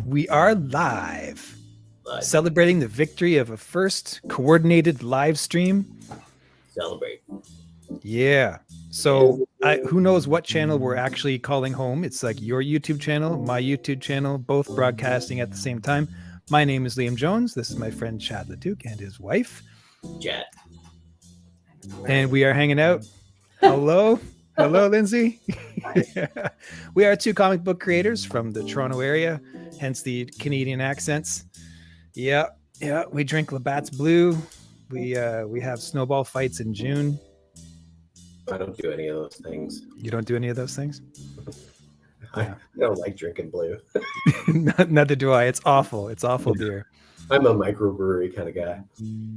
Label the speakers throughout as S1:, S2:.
S1: We are live, celebrating the victory of a first coordinated live stream.
S2: Celebrate.
S1: Yeah. So who knows what channel we're actually calling home? It's like your YouTube channel, my YouTube channel, both broadcasting at the same time. My name is Liam Jones. This is my friend Chad Leduc and his wife,
S2: Jet.
S1: And we are hanging out. Hello. Hello, Lyndsay. We are two comic book creators from the Toronto area, hence the Canadian accents. Yeah. We drink Labatt's Blue. We have snowball fights in June.
S2: I don't do any of those things.
S1: You don't do any of those things?
S2: I don't like drinking blue.
S1: Neither do I. It's awful. It's awful beer.
S2: I'm a microbrewery kind of guy.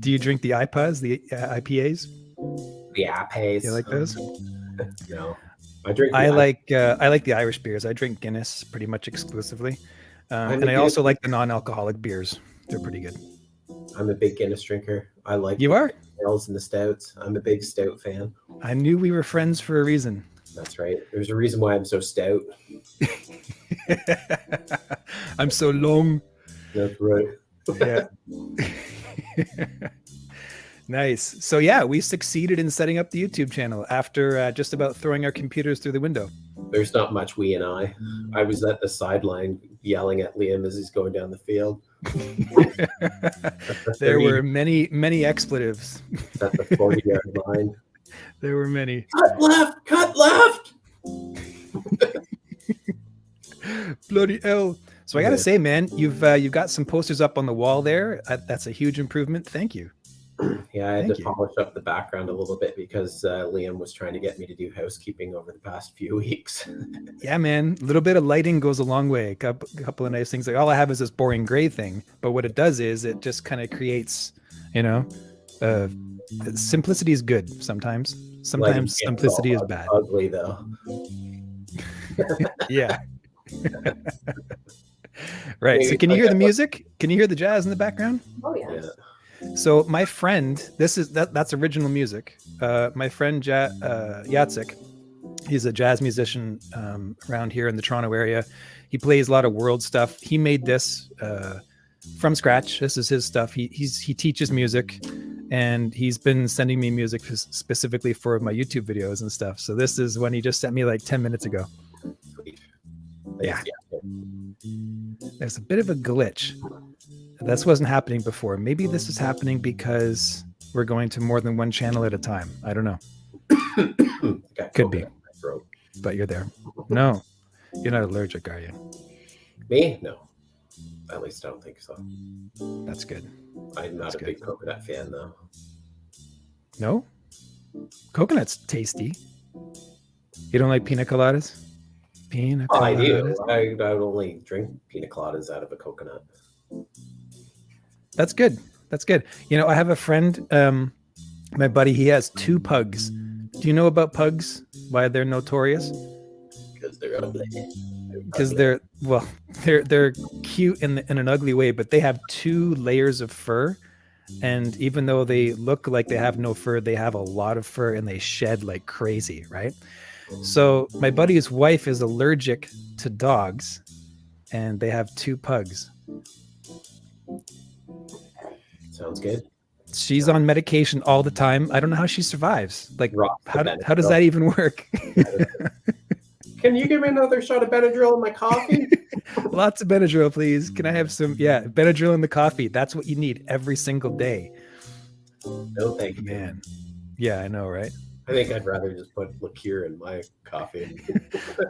S1: Do you drink the IPAs, the IPAs?
S2: The IPAs.
S1: You like those?
S2: No. I
S1: like the Irish beers. I drink Guinness pretty much exclusively. And I also like the non-alcoholic beers. They're pretty good.
S2: I'm a big Guinness drinker. I like
S1: the
S2: ales and the stouts. I'm a big stout fan.
S1: I knew we were friends for a reason.
S2: That's right. There's a reason why I'm so stout.
S1: I'm so long.
S2: That's right.
S1: Yeah. Nice. So yeah, we succeeded in setting up the YouTube channel after just about throwing our computers through the window.
S2: There's not much we and I. I was at the sideline yelling at Liam as he's going down the field.
S1: There were many expletives.
S2: At the 40-yard line.
S1: There were many.
S2: Cut left! Cut left!
S1: Bloody hell. So I got to say, man, you've got some posters up on the wall there. That's a huge improvement. Thank you.
S2: Yeah, I had to polish up the background a little bit because Liam was trying to get me to do housekeeping over the past few weeks.
S1: Yeah, man, a little bit of lighting goes a long way. A couple of nice things. Like all I have is this boring gray thing, but what it does is it just kind of creates, simplicity is good sometimes. Sometimes simplicity is bad.
S2: Ugly though.
S1: Yeah. Right. So can you hear the music? Can you hear the jazz in the background?
S3: Oh yeah.
S1: So my friend, that's original music. My friend Jacek, he's a jazz musician around here in the Toronto area. He plays a lot of world stuff. He made this from scratch. This is his stuff. He teaches music, and he's been sending me music specifically for my YouTube videos and stuff. So this is one he just sent me like 10 minutes ago. Yeah. There's a bit of a glitch. This wasn't happening before. Maybe this is happening because we're going to more than one channel at a time. I don't know. Could be. But you're there. No, you're not allergic, are you?
S2: Me? No. At least I don't think so.
S1: That's good.
S2: I'm not a big coconut fan, though.
S1: No? Coconut's tasty. You don't like pina coladas? Pina coladas?
S2: Oh, I do. I would only drink pina coladas out of a coconut.
S1: That's good. That's good. I have a friend, my buddy, he has 2 pugs. Do you know about pugs? Why they're notorious?
S2: Because they're ugly.
S1: Because they're cute in an ugly way, but they have 2 layers of fur. And even though they look like they have no fur, they have a lot of fur and they shed like crazy, right? So my buddy's wife is allergic to dogs, and they have 2 pugs.
S2: Sounds good.
S1: She's on medication all the time. I don't know how she survives. Like, how does that even work?
S2: Can you give me another shot of Benadryl in my coffee?
S1: Lots of Benadryl, please. Can I have some? Yeah, Benadryl in the coffee. That's what you need every single day.
S2: No, thank you.
S1: Man. Yeah, I know, right?
S2: I think I'd rather just put liqueur in my coffee.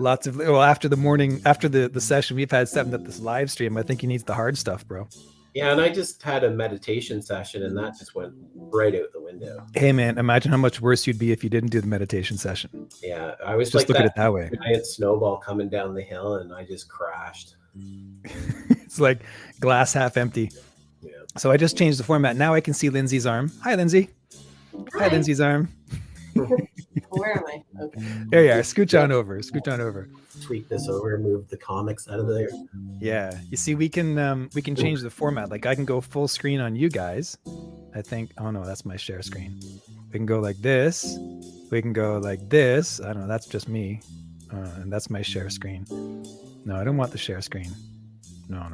S1: After the session we've had setting up this live stream, I think he needs the hard stuff, bro.
S2: Yeah, and I just had a meditation session, and that just went right out the window.
S1: Hey, man, imagine how much worse you'd be if you didn't do the meditation session.
S2: Yeah, I was
S1: just look at it that way.
S2: Giant snowball coming down the hill, and I just crashed.
S1: It's like glass half empty.
S2: Yeah.
S1: So I just changed the format. Now I can see Lyndsay's arm. Hi, Lyndsay. Hi, Lyndsay's arm.
S3: Where am I? Okay.
S1: There you are. Scooch on over.
S2: Tweak this over, move the comics out of there.
S1: Yeah. You see, we can change the format. Like I can go full screen on you guys. I think. Oh no, that's my share screen. We can go like this. We can go like this. I don't know. That's just me. And that's my share screen. No, I don't want the share screen. No.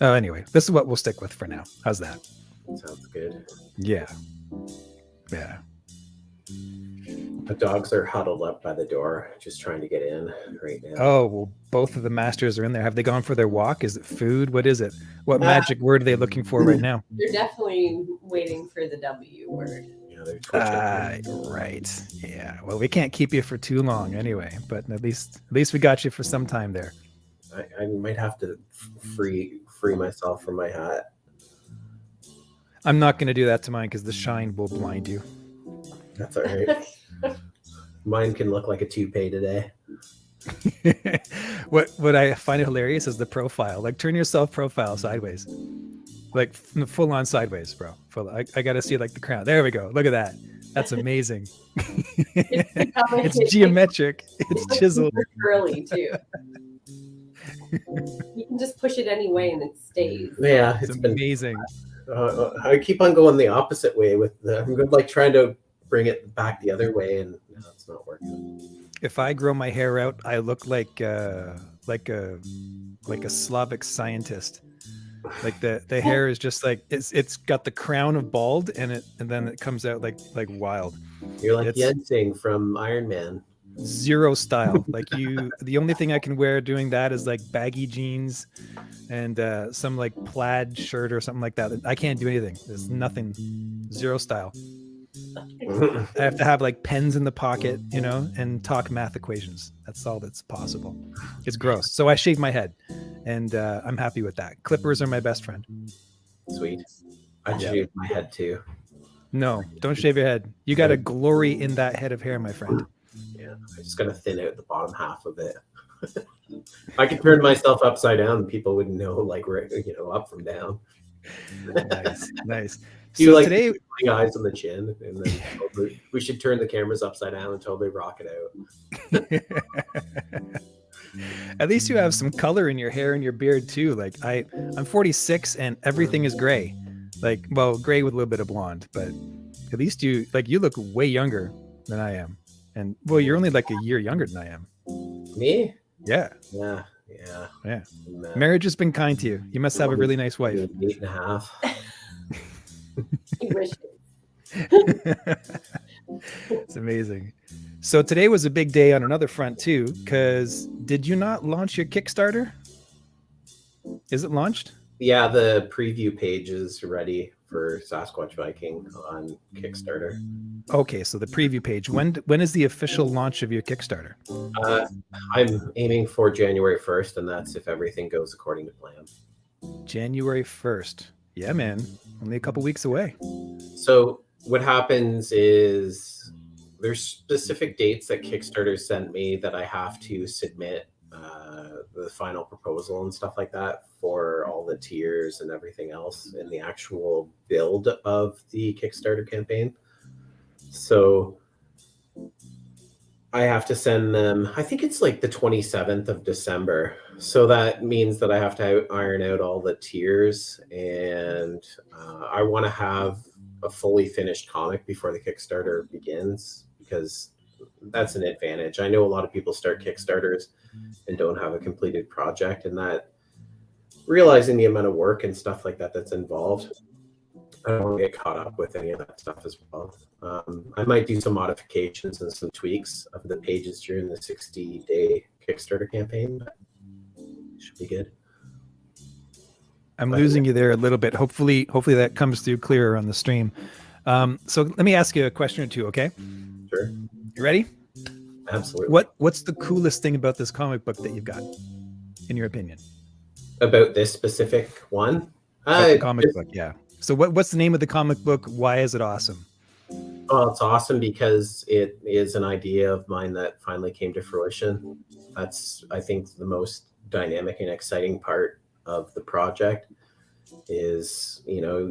S1: Oh, anyway, this is what we'll stick with for now. How's that?
S2: Sounds good.
S1: Yeah.
S2: The dogs are huddled up by the door, just trying to get in right now.
S1: Oh, well, both of the masters are in there. Have they gone for their walk? Is it food? What is it? What magic word are they looking for right now?
S3: They're definitely waiting for the W word.
S2: Yeah, they're twitching.
S1: Right. Yeah. Well, we can't keep you for too long anyway, but at least we got you for some time there.
S2: I might have to free myself from my hat.
S1: I'm not going to do that to mine because the shine will blind you.
S2: That's all right. Mine can look like a toupee today.
S1: What I find hilarious is the profile. Like, turn your self profile sideways, like full on sideways, bro. I got to see like the crown. There we go. Look at that. That's amazing. It's geometric. It's chiseled.
S3: Curly too. You can just push it any way and it stays.
S2: Yeah,
S1: It's amazing.
S2: I keep on going the opposite way with I'm like trying to bring it back the other way, and no, it's not working.
S1: If I grow my hair out, I look like a Slavic scientist. Like the hair is just like it's got the crown of bald, and then it comes out like wild.
S2: You're like Lyndsay from Iron Man.
S1: Zero style. Like the only thing I can wear doing that is like baggy jeans and some like plaid shirt or something like that. I can't do anything. There's nothing. Zero style. I have to have like pens in the pocket, and talk math equations. That's all that's possible. It's gross. So I shave my head, and I'm happy with that. Clippers are my best friend.
S2: Sweet. I shave my head too.
S1: No, don't shave your head. You got to glory in that head of hair, my friend.
S2: Yeah, I just gotta thin out the bottom half of it. I could turn myself upside down and people wouldn't know, like, up from down.
S1: Nice.
S2: So
S1: So
S2: like
S1: today,
S2: eyes on the chin, and then we should turn the cameras upside down and totally rock it out.
S1: at least you have some color in your hair and your beard too. Like I'm 46 and everything is gray. Like, well, gray with a little bit of blonde, but at least you look way younger than I am. And well, you're only like a year younger than I am.
S2: Me?
S1: Yeah. Marriage has been kind to you. You must have a really nice wife.
S2: 8.5.
S3: You wish.
S1: It's amazing. So today was a big day on another front too, because did you not launch your Kickstarter? Is it launched?
S2: Yeah, the preview page is ready for Sasquatch Viking on Kickstarter.
S1: Okay, so the preview page. When is the official launch of your Kickstarter?
S2: I'm aiming for January 1st, and that's if everything goes according to plan.
S1: January 1st. Yeah, man. Only a couple weeks away.
S2: So what happens is there's specific dates that Kickstarter sent me that I have to submit the final proposal and stuff like that for all the tiers and everything else in the actual build of the Kickstarter campaign. So I have to send them, I think it's like the 27th of December. So that means that I have to iron out all the tiers, and I want to have a fully finished comic before the Kickstarter begins, because that's an advantage. I know a lot of people start Kickstarters and don't have a completed project, and that realizing the amount of work and stuff like that that's involved, I don't want to get caught up with any of that stuff as well. I might do some modifications and some tweaks of the pages during the 60-day Kickstarter campaign. Should be good.
S1: I'm losing you there a little bit. Hopefully that comes through clearer on the stream. So let me ask you a question or two, okay?
S2: Sure.
S1: You ready?
S2: Absolutely.
S1: What's the coolest thing about this comic book that you've got, in your opinion?
S2: About this specific one?
S1: The comic book, yeah. So what's the name of the comic book? Why is it awesome?
S2: Well, it's awesome because it is an idea of mine that finally came to fruition. That's, I think, the most dynamic and exciting part of the project is,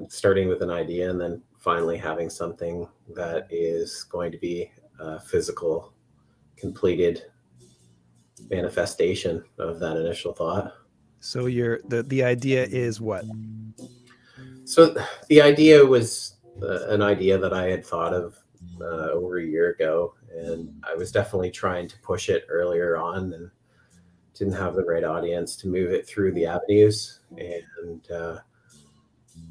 S2: starting with an idea and then finally having something that is going to be a physical, completed manifestation of that initial thought.
S1: So the idea is what?
S2: So the idea was an idea that I had thought of over a year ago, and I was definitely trying to push it earlier on and didn't have the right audience to move it through the avenues. And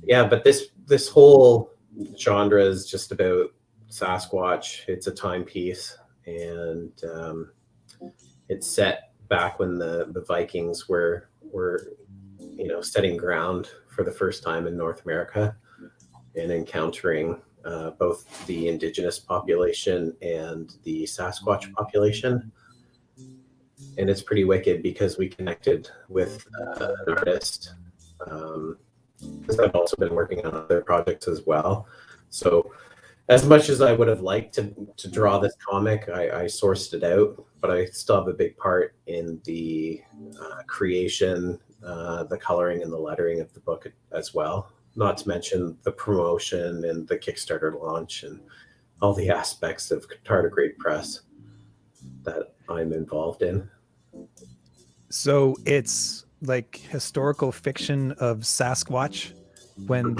S2: yeah, but this whole genre is just about Sasquatch. It's a timepiece, and it's set back when the Vikings were setting ground for the first time in North America and encountering both the indigenous population and the Sasquatch population. And it's pretty wicked because we connected with an artist, because I've also been working on other projects as well. So as much as I would have liked to draw this comic, I sourced it out, but I still have a big part in the creation, the coloring and the lettering of the book as well. Not to mention the promotion and the Kickstarter launch and all the aspects of Tardigrade Press that I'm involved in.
S1: So it's like historical fiction of Sasquatch when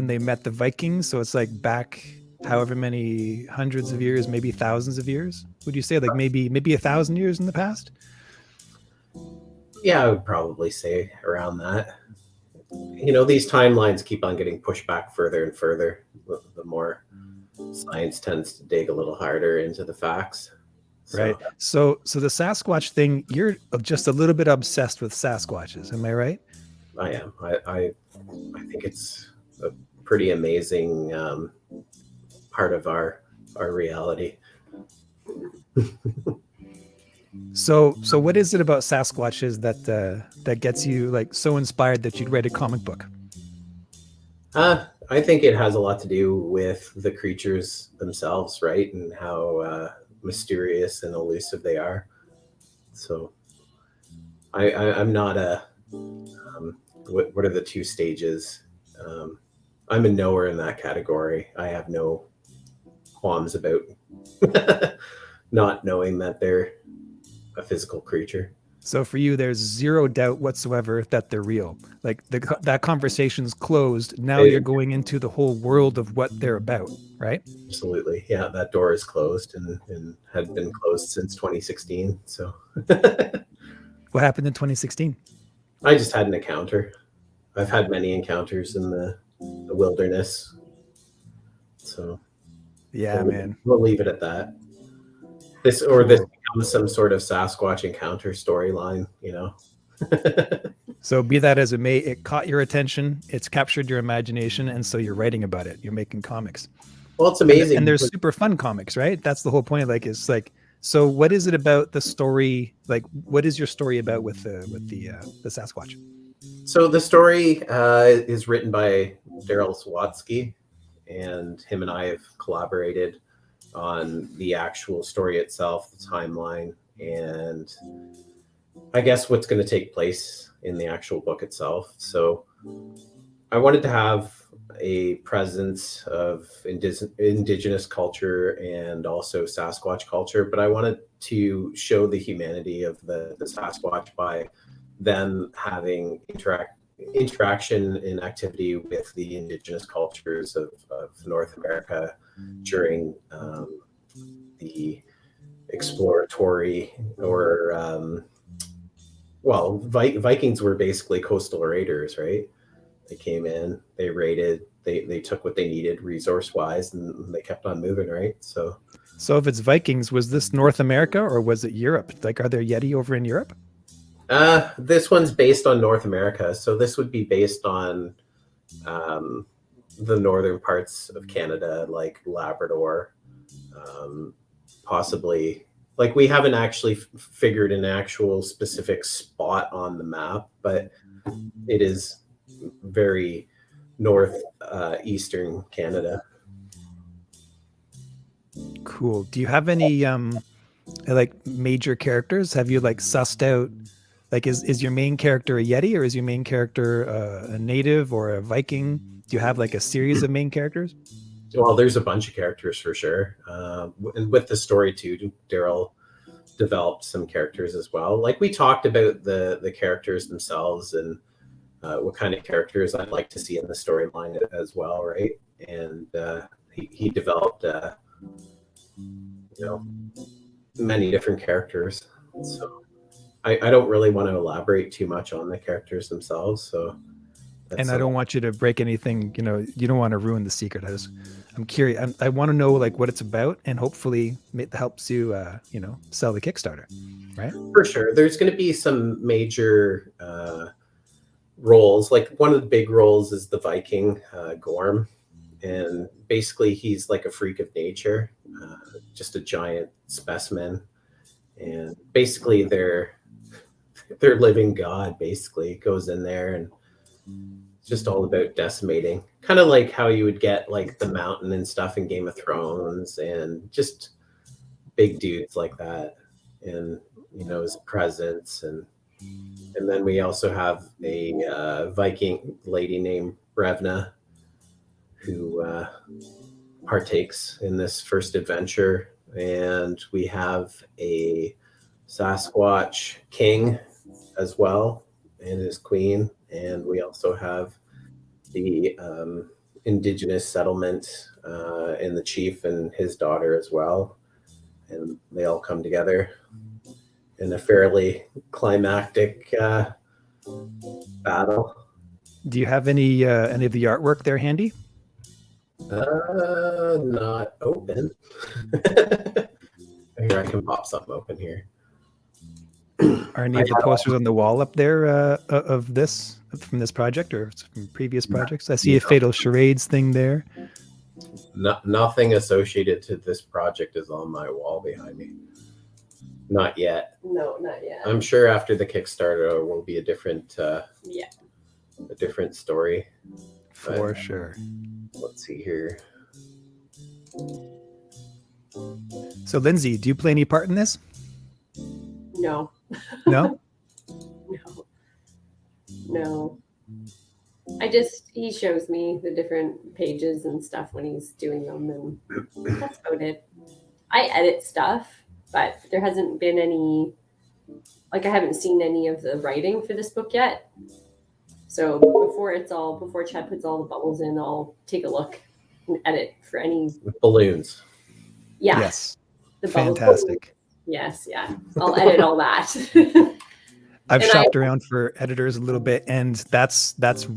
S1: they met the Vikings. So it's like back however many hundreds of years, maybe thousands of years. Would you say like maybe 1,000 years in the past?
S2: Yeah, I would probably say around that. These timelines keep on getting pushed back further and further. The more science tends to dig a little harder into the facts.
S1: Right. So the Sasquatch thing, you're just a little bit obsessed with Sasquatches. Am I right?
S2: I am. I think it's a pretty amazing part of our reality.
S1: So what is it about Sasquatches that gets you like so inspired that you'd write a comic book?
S2: I think it has a lot to do with the creatures themselves, right? And how mysterious and elusive they are. So I'm not a what are the two stages? I'm a knower in that category. I have no qualms about not knowing that they're a physical creature.
S1: So for you, there's zero doubt whatsoever that they're real. Like that conversation's closed. Now you're going into the whole world of what they're about, right?
S2: Absolutely. Yeah, that door is closed and had been closed since 2016. So
S1: what happened in 2016?
S2: I just had an encounter. I've had many encounters in the wilderness. So
S1: yeah, man.
S2: We'll leave it at that. This becomes some sort of Sasquatch encounter storyline,
S1: So be that as it may, it caught your attention, it's captured your imagination, and so you're writing about it. You're making comics.
S2: Well, it's amazing.
S1: And they're super fun comics, right? That's the whole point. Like, it's like, so what is it about the story? Like, what is your story about with the Sasquatch?
S2: So the story is written by Daryl Swatsky, and him and I have collaborated on the actual story itself, the timeline, and I guess what's going to take place in the actual book itself. So I wanted to have a presence of indigenous culture and also Sasquatch culture, but I wanted to show the humanity of the Sasquatch by them having interaction and activity with the indigenous cultures of North America during the exploratory or Vikings were basically coastal raiders, right? They came in, they raided, they took what they needed resource wise, and they kept on moving, right? So
S1: if it's Vikings, was this North America or was it Europe? Like, are there Yeti over in Europe?
S2: This one's based on North America, so this would be based on the northern parts of Canada, like Labrador, possibly. Like, we haven't actually figured an actual specific spot on the map, but it is very eastern Canada.
S1: Cool. Do you have any like major characters? Have you like sussed out, like, is your main character a Yeti, or is your main character a native or a Viking? Do you have like a series of main characters?
S2: Well, there's a bunch of characters for sure. And with the story too, Daryl developed some characters as well. Like, we talked about the characters themselves and what kind of characters I'd like to see in the storyline as well, right? And he developed many different characters. So I don't really want to elaborate too much on the characters themselves. So,
S1: And I don't want you to break anything, you don't want to ruin the secret. I'm curious. I want to know like what it's about, and hopefully it helps you, sell the Kickstarter, right?
S2: For sure. There's going to be some major roles. Like one of the big roles is the Viking, Gorm. And basically he's like a freak of nature, just a giant specimen. And basically their living god basically goes in there and just all about decimating, kind of like how you would get like the mountain and stuff in Game of Thrones, and just big dudes like that, and his presence. And then we also have a Viking lady named Revna who partakes in this first adventure, and we have a Sasquatch king as well and his queen. And we also have the indigenous settlement and the chief and his daughter as well. And they all come together in a fairly climactic battle.
S1: Do you have any of the artwork there handy?
S2: Not open. Here, I can pop something open here.
S1: Are any of the posters on the wall up there of this, from this project or from previous projects? I see a Fatal Charades thing there.
S2: Nothing associated to this project is on my wall behind me. Not yet.
S3: No, not yet.
S2: I'm sure after the Kickstarter will be a different a different story.
S1: For sure.
S2: Let's see here.
S1: So Lyndsay, do you play any part in this?
S3: No.
S1: No?
S3: No. He shows me the different pages and stuff when he's doing them, and that's about it. I edit stuff, but there hasn't been any, I haven't seen any of the writing for this book yet. So before Chad puts all the bubbles in, I'll take a look and edit for any
S2: balloons.
S3: Yeah.
S1: Yes.
S3: The
S1: fantastic.
S3: Yes, yeah. I'll edit all that.
S1: I've shopped around for editors a little bit, and that's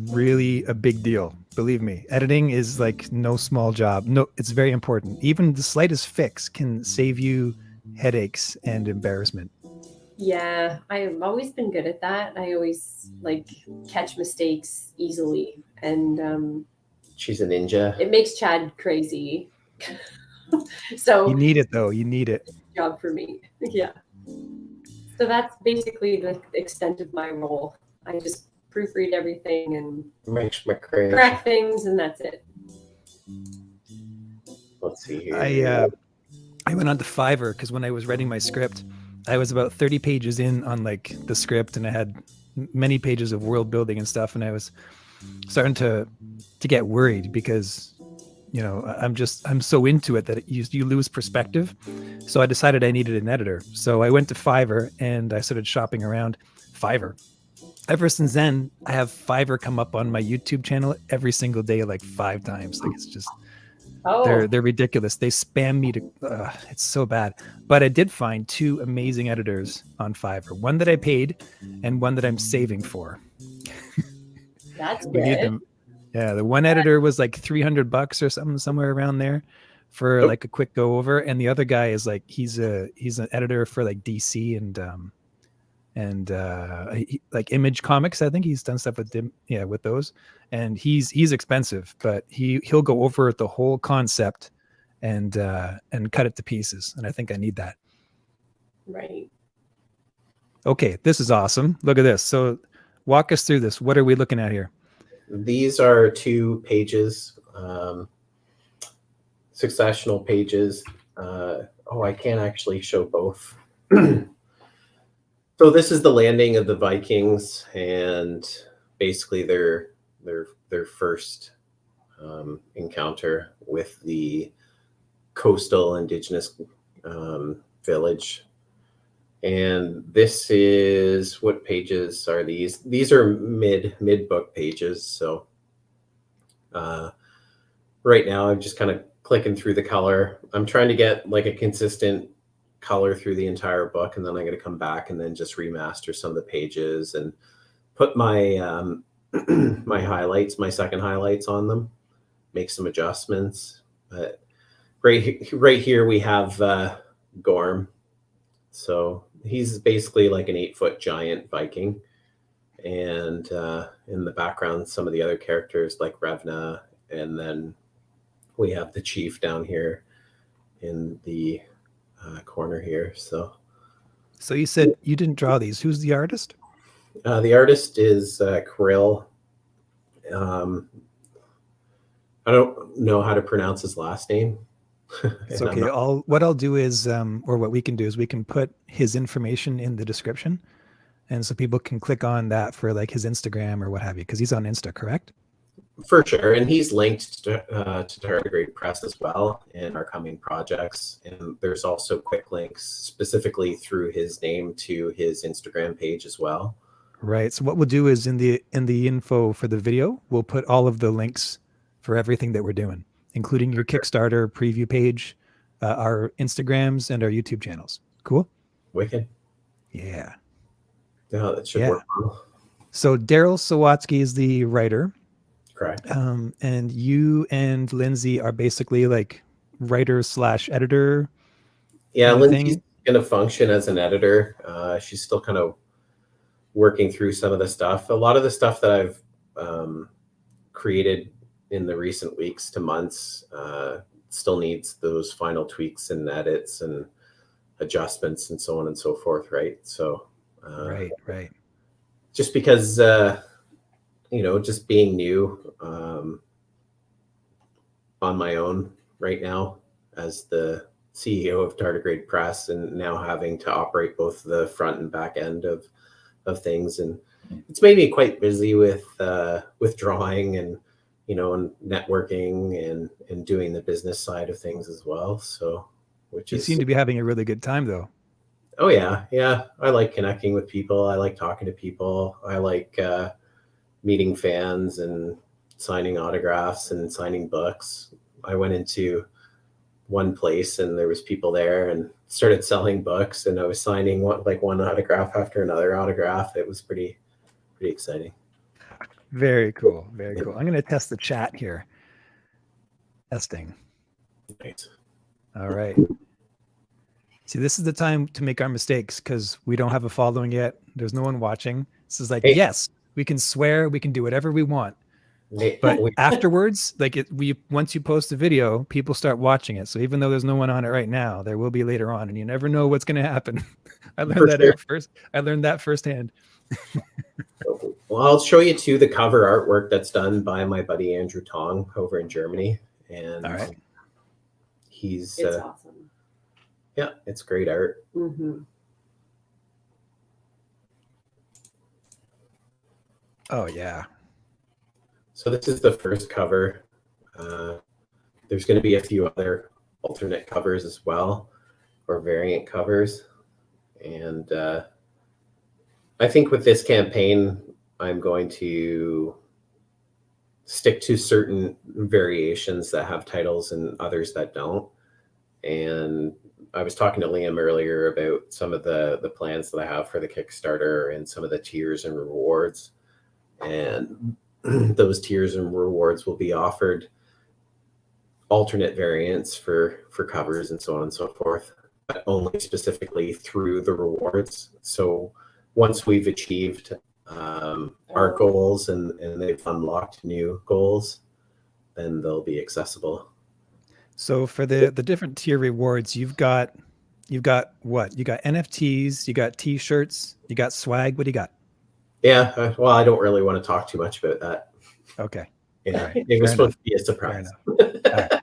S1: really a big deal. Believe me, editing is like no small job. No, it's very important. Even the slightest fix can save you headaches and embarrassment.
S3: Yeah, I've always been good at that. I always catch mistakes easily, and
S2: she's a ninja.
S3: It makes Chad crazy. So
S1: you need it though. You need it.
S3: Job for me. Yeah. So that's basically the extent of my role. I just proofread everything and correct things, and that's it.
S2: Let's see here.
S1: I went on to Fiverr because when I was writing my script, I was about 30 pages in on the script, and I had many pages of world building and stuff, and I was starting to get worried because I'm so into it that you lose perspective. So I decided I needed an editor. So I went to Fiverr and I started shopping around Fiverr. Ever since then, I have Fiverr come up on my YouTube channel every single day, 5 times. It's just, they're ridiculous. They spam me to, it's so bad. But I did find 2 amazing editors on Fiverr. One that I paid and one that I'm saving for.
S3: That's
S1: we need them. Yeah, the one editor was $300 or something, somewhere around there for a quick go over, and the other guy is he's an editor for DC and Image Comics. I think he's done stuff with them, with those, and he's expensive, but he'll go over the whole concept and cut it to pieces, and I think I need that.
S3: Right.
S1: Okay, this is awesome. Look at this. So walk us through this. What are we looking at here?
S2: These are 2 pages, successional pages. I can't actually show both. So this is the landing of the Vikings, and basically their first encounter with the coastal indigenous village. And this is, what pages are these? These are mid book pages. So right now I'm just kind of clicking through the color. I'm trying to get a consistent color through the entire book, and then I'm going to come back and then just remaster some of the pages and put my my highlights, my second highlights on them, make some adjustments. But right here we have Gorm. So he's basically like an 8-foot giant Viking. And in the background, some of the other characters like Revna, and then we have the chief down here in the corner here. So
S1: you said you didn't draw these. Who's the artist?
S2: the artist is Krill. I don't know how to pronounce his last name.
S1: It's okay. What I'll do is, or what we can do is we can put his information in the description, and so people can click on that for like his Instagram or what have you, because he's on Insta, correct?
S2: For sure, and he's linked to Tardigrade Press as well in our coming projects. And there's also quick links specifically through his name to his Instagram page as well.
S1: Right. So what we'll do is in the info for the video, we'll put all of the links for everything that we're doing, including your Kickstarter preview page, our Instagrams, and our YouTube channels. Cool.
S2: Wicked.
S1: Yeah.
S2: Yeah, that should work well.
S1: So Daryl Sawatsky is the writer.
S2: Correct.
S1: And you and Lyndsay are basically like writer / editor.
S2: Yeah, Lyndsay's going to function as an editor. She's still kind of working through some of the stuff. A lot of the stuff that I've created in the recent weeks to months still needs those final tweaks and edits and adjustments and so on and so forth, right? So right. Just because just being new on my own right now as the CEO of Tardigrade Press, and now having to operate both the front and back end of things, and it's made me quite busy with drawing and and networking and doing the business side of things as well. So, you
S1: seem to be having a really good time though.
S2: Oh yeah. I like connecting with people. I like talking to people. I like meeting fans and signing autographs and signing books. I went into one place and there was people there and started selling books, and I was signing one autograph after another autograph. It was pretty exciting.
S1: Very cool. Very cool. I'm going to test the chat here. Testing.
S2: Nice.
S1: All right. See, this is the time to make our mistakes because we don't have a following yet. There's no one watching. This is like, yes, we can swear, we can do whatever we want. But afterwards, once you post a video, people start watching it. So even though there's no one on it right now, there will be later on, and you never know what's going to happen. I learned that firsthand.
S2: Well, I'll show you too the cover artwork that's done by my buddy Andrew Tong over in Germany, and
S1: all right,
S3: it's awesome.
S2: Yeah, it's great art.
S3: Mm-hmm.
S1: Oh yeah.
S2: So this is the first cover. There's going to be a few other alternate covers as well, or variant covers, and I think with this campaign, I'm going to stick to certain variations that have titles and others that don't. And I was talking to Liam earlier about some of the plans that I have for the Kickstarter and some of the tiers and rewards. And those tiers and rewards will be offered alternate variants for covers and so on and so forth, but only specifically through the rewards. So once we've achieved our goals and they've unlocked new goals, then they'll be accessible.
S1: So for the different tier rewards, you've got what? You got NFTs, you got T-shirts, you got swag. What do you got?
S2: Yeah, well, I don't really want to talk too much about that.
S1: Okay.
S2: Yeah, right. It was supposed to be a surprise.
S1: Right.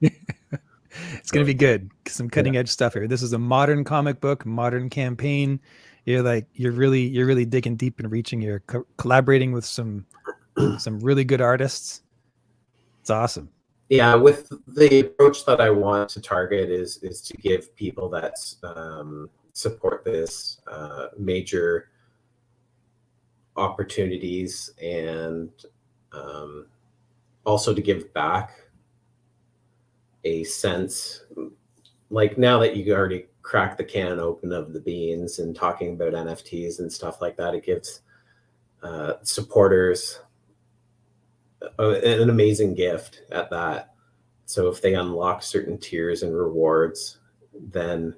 S1: It's going to be good. Some cutting edge stuff here. This is a modern comic book, modern campaign. You're really digging deep and reaching. You're collaborating with some really good artists. It's awesome.
S2: Yeah, with the approach that I want to target is to give people that support this major opportunities, and also to give back a sense like now that you already cracked the can open of the beans and talking about NFTs and stuff like that, it gives supporters an amazing gift at that. So if they unlock certain tiers and rewards, then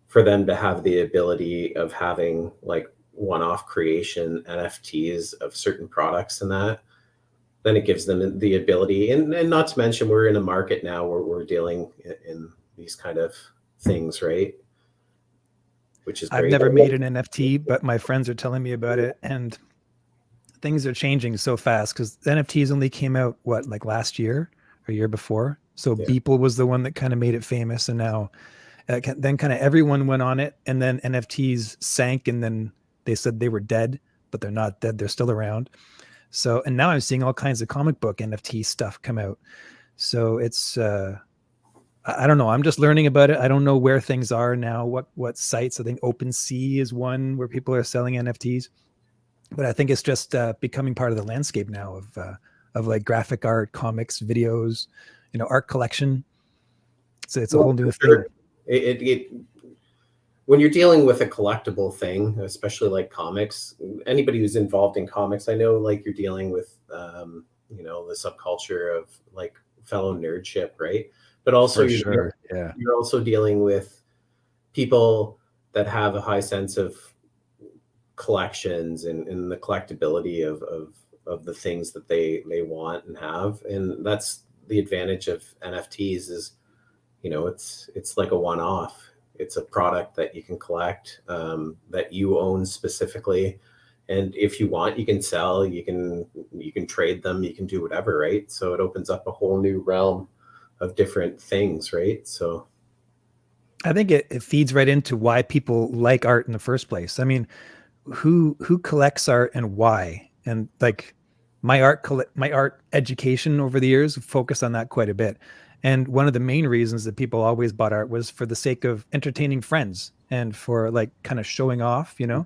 S2: for them to have the ability of having like one-off creation NFTs of certain products and that, then it gives them the ability, and not to mention we're in a market now where we're dealing in these kind of things, right? Which is great.
S1: I've never made an NFT, but my friends are telling me about it, and things are changing so fast because NFTs only came out like last year or year before. So
S2: Yeah.
S1: Beeple was the one that kind of made it famous, and now then kind of everyone went on it, and then NFTs sank, and then they said they were dead, but they're not dead. They're still around. So, and now I'm seeing all kinds of comic book NFT stuff come out. So it's, I don't know. I'm just learning about it. I don't know where things are now, what sites. I think OpenSea is one where people are selling NFTs, but I think it's just becoming part of the landscape now of like graphic art, comics, videos, art collection. So it's a whole new thing.
S2: It when you're dealing with a collectible thing, especially like comics, anybody who's involved in comics, I know like you're dealing with the subculture of like fellow nerdship, right? But also you're also dealing with people that have a high sense of collections and the collectability of the things that they want and have. And that's the advantage of NFTs is, it's like a one-off. It's a product that you can collect, that you own specifically. And if you want, you can sell, you can trade them, you can do whatever, right? So it opens up a whole new realm of different things, right? So
S1: I think it feeds right into why people like art in the first place. I mean, who collects art and why? And like my art education over the years focused on that quite a bit. And one of the main reasons that people always bought art was for the sake of entertaining friends and for like kind of showing off, you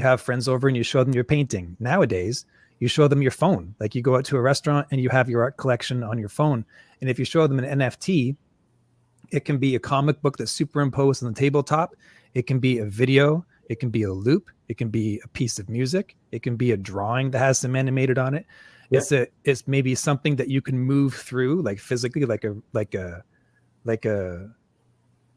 S1: have friends over and you show them your painting. Nowadays, you show them your phone. Like you go out to a restaurant and you have your art collection on your phone. And if you show them an NFT, it can be a comic book that's superimposed on the tabletop. It can be a video. It can be a loop. It can be a piece of music. It can be a drawing that has some animated on it. Yeah. It's maybe something that you can move through, like physically, like a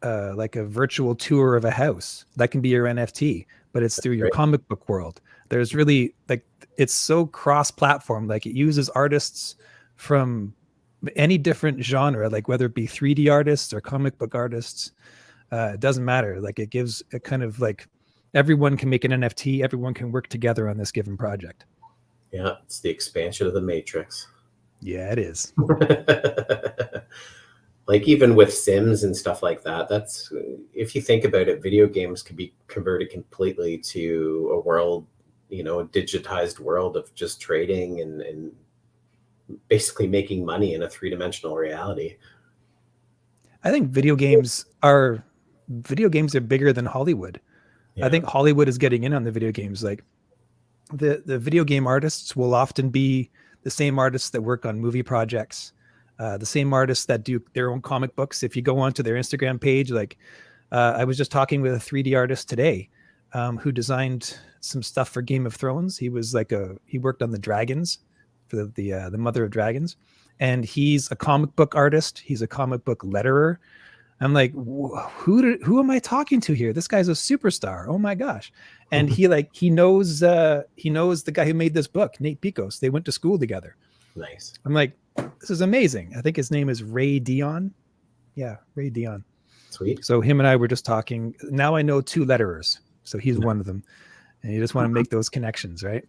S1: virtual tour of a house. That can be your NFT, but it's through your comic book world. There's really like, it's so cross-platform. Like it uses artists from any different genre, like whether it be 3D artists or comic book artists, it doesn't matter. Like it gives a kind of like everyone can make an NFT. Everyone can work together on this given project.
S2: Yeah, it's the expansion of the Matrix.
S1: Yeah, it is.
S2: Like even with Sims and stuff like that, that's, if you think about it, video games can be converted completely to a world, a digitized world of just trading and basically making money in a three-dimensional reality.
S1: I think video games are bigger than Hollywood. Yeah. I think Hollywood is getting in on the video games. Like the video game artists will often be the same artists that work on movie projects, the same artists that do their own comic books. If you go onto their Instagram page, like I was just talking with a 3D artist today who designed some stuff for Game of Thrones. He was like he worked on the dragons for the Mother of Dragons, and he's a comic book artist. He's a comic book letterer. I'm like, who am I talking to here? This guy's a superstar. Oh my gosh. And he knows the guy who made this book, Nate Picos. They went to school together.
S2: Nice.
S1: I'm like, this is amazing. I think his name is Ray Dion. Yeah, Ray Dion.
S2: Sweet.
S1: So him and I were just talking. Now I know two letterers. So he's one of them. And you just want to make those connections, right?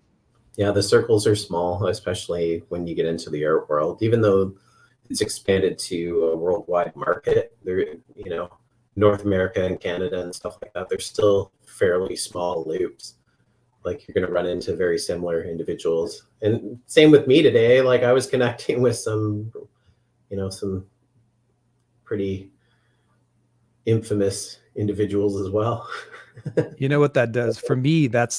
S2: Yeah, the circles are small, especially when you get into the art world, even though it's expanded to a worldwide market. There, North America and Canada and stuff like that, they're still fairly small loops. Like you're going to run into very similar individuals. And same with me today. Like I was connecting with some pretty infamous individuals as well.
S1: You know what that does for me? That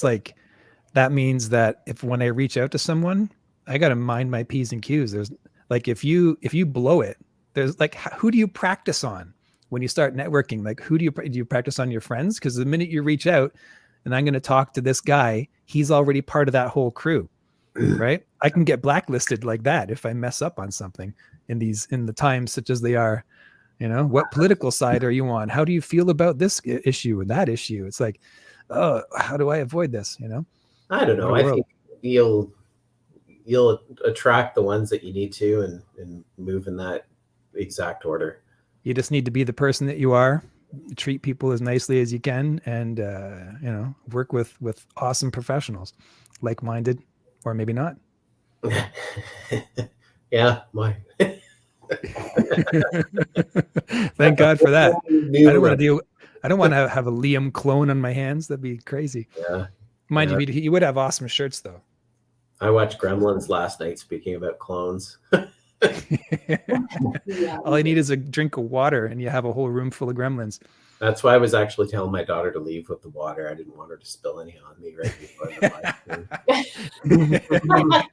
S1: means that when I reach out to someone, I got to mind my P's and Q's. There's like, if you blow it, there's like, who do you practice on when you start networking? Like, who do you practice on your friends? Because the minute you reach out and I'm going to talk to this guy, he's already part of that whole crew, right? I can get blacklisted like that if I mess up on something in the times such as they are. You know, what political side are you on? How do you feel about this issue and that issue? It's like, oh, how do I avoid this? You know,
S2: I don't know.
S1: What a
S2: I
S1: world.
S2: think you'll attract the ones that you need to and move in that exact order.
S1: You just need to be the person that you are, treat people as nicely as you can, and you know, work with awesome professionals, like-minded, or maybe not.
S2: Yeah, my.
S1: Thank God for that. I don't want to have a Liam clone on my hands. That'd be crazy.
S2: Yeah.
S1: Mind you, he would have awesome shirts though.
S2: I watched Gremlins last night. Speaking about clones.
S3: Yeah.
S1: All I need is a drink of water, and you have a whole room full of gremlins.
S2: That's why I was actually telling my daughter to leave with the water. I didn't want her to spill any on me right before the live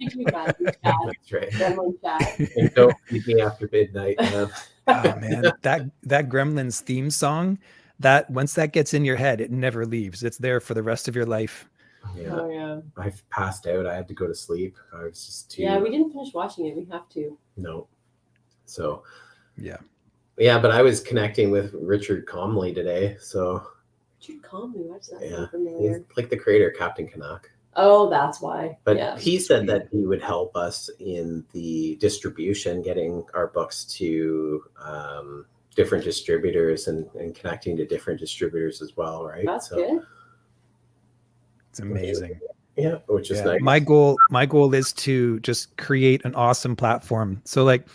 S2: stream. That's right. And don't feed me after midnight.
S1: Oh man, that Gremlins theme song, that once that gets in your head, it never leaves. It's there for the rest of your life.
S2: Yeah.
S3: Oh yeah.
S2: I passed out. I had to go to sleep. I was just too.
S3: Yeah, we didn't finish watching it. We have to.
S2: No. So.
S1: Yeah.
S2: Yeah, but I was connecting with Richard Comley today. So.
S3: Richard Comley, what's that?
S2: Yeah,
S3: Familiar?
S2: he's like the creator, Captain Canuck.
S3: Oh, that's why.
S2: But
S3: yeah.
S2: he said that he would help us in the distribution, getting our books to different distributors and connecting to different distributors as well, right?
S3: That's good.
S1: It's amazing.
S2: Yeah, which is nice.
S1: My goal is to just create an awesome platform. So like,